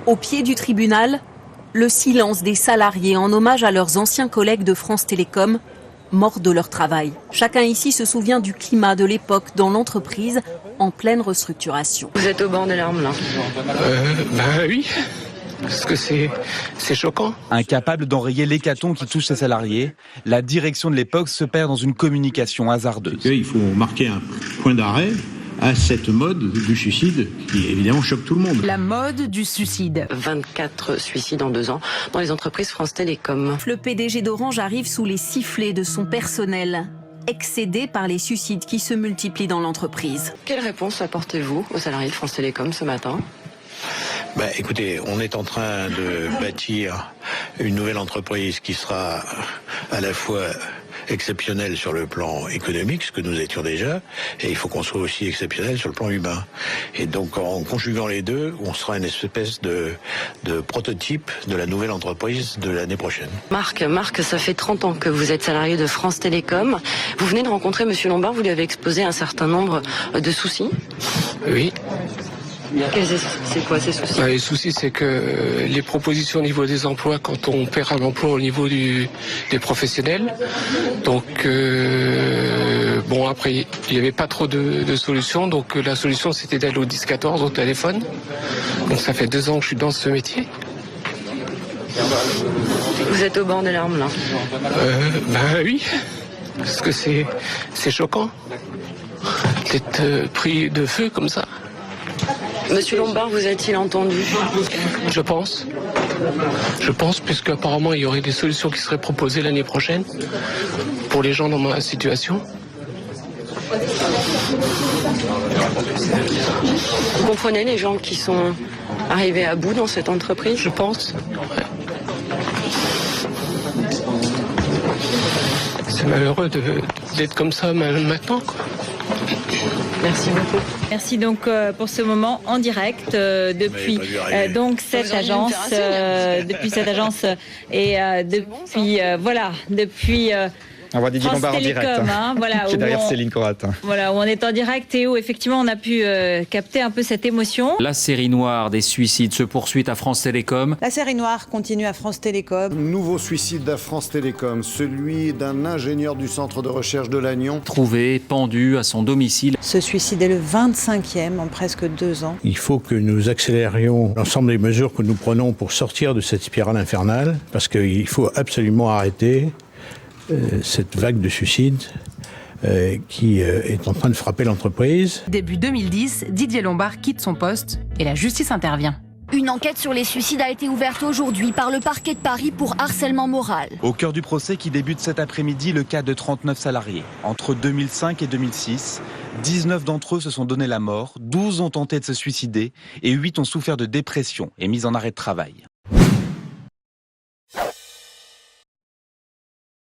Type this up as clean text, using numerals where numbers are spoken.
Au pied du tribunal, le silence des salariés en hommage à leurs anciens collègues de France Télécom, morts de leur travail. Chacun ici se souvient du climat de l'époque dans l'entreprise en pleine restructuration. Vous êtes au bord des larmes là. Oui, parce que c'est choquant. Incapable d'enrayer l'hécatombe qui touche ses salariés, la direction de l'époque se perd dans une communication hasardeuse. Il faut marquer un point d'arrêt à cette mode du suicide qui évidemment choque tout le monde. La mode du suicide. 24 suicides en 2 ans dans les entreprises France Télécom. Le PDG d'Orange arrive sous les sifflets de son personnel, excédé par les suicides qui se multiplient dans l'entreprise. Quelle réponse apportez-vous aux salariés de France Télécom ce matin ? Écoutez, on est en train de bâtir une nouvelle entreprise qui sera à la fois exceptionnelle sur le plan économique, ce que nous étions déjà, et il faut qu'on soit aussi exceptionnel sur le plan humain. Et donc en conjuguant les deux, on sera une espèce de prototype de la nouvelle entreprise de l'année prochaine. Marc, ça fait 30 ans que vous êtes salarié de France Télécom. Vous venez de rencontrer Monsieur Lombard, vous lui avez exposé un certain nombre de soucis. Oui. C'est quoi ces soucis ? Les soucis, c'est que les propositions au niveau des emplois, quand on perd un emploi au niveau des professionnels, donc après il n'y avait pas trop de solutions, donc la solution c'était d'aller au 10-14 au téléphone. Donc ça fait 2 ans que je suis dans ce métier. Vous êtes au bord des larmes là. Oui, parce que c'est choquant d'être pris de feu comme ça. Monsieur Lombard, vous a-t-il entendu ? Je pense, puisqu'apparemment il y aurait des solutions qui seraient proposées l'année prochaine pour les gens dans ma situation. Vous comprenez les gens qui sont arrivés à bout dans cette entreprise ? Je pense. Ouais. C'est malheureux d'être comme ça maintenant, quoi. Merci beaucoup. Merci donc pour ce moment en direct depuis donc cette agence, et depuis On voit Didier France Lombard en Télécom, direct. Voilà, qui est derrière Céline Corat. Voilà, où on est en direct et où effectivement on a pu capter un peu cette émotion. La série noire des suicides se poursuit à France Télécom. La série noire continue à France Télécom. Nouveau suicide à France Télécom, celui d'un ingénieur du centre de recherche de Lannion. Trouvé, pendu à son domicile. Ce suicide est le 25e en presque 2 ans. Il faut que nous accélérions l'ensemble des mesures que nous prenons pour sortir de cette spirale infernale, parce qu'il faut absolument arrêter cette vague de suicides qui est en train de frapper l'entreprise. Début 2010, Didier Lombard quitte son poste et la justice intervient. Une enquête sur les suicides a été ouverte aujourd'hui par le parquet de Paris pour harcèlement moral. Au cœur du procès qui débute cet après-midi, le cas de 39 salariés. Entre 2005 et 2006, 19 d'entre eux se sont donné la mort, 12 ont tenté de se suicider et 8 ont souffert de dépression et mis en arrêt de travail.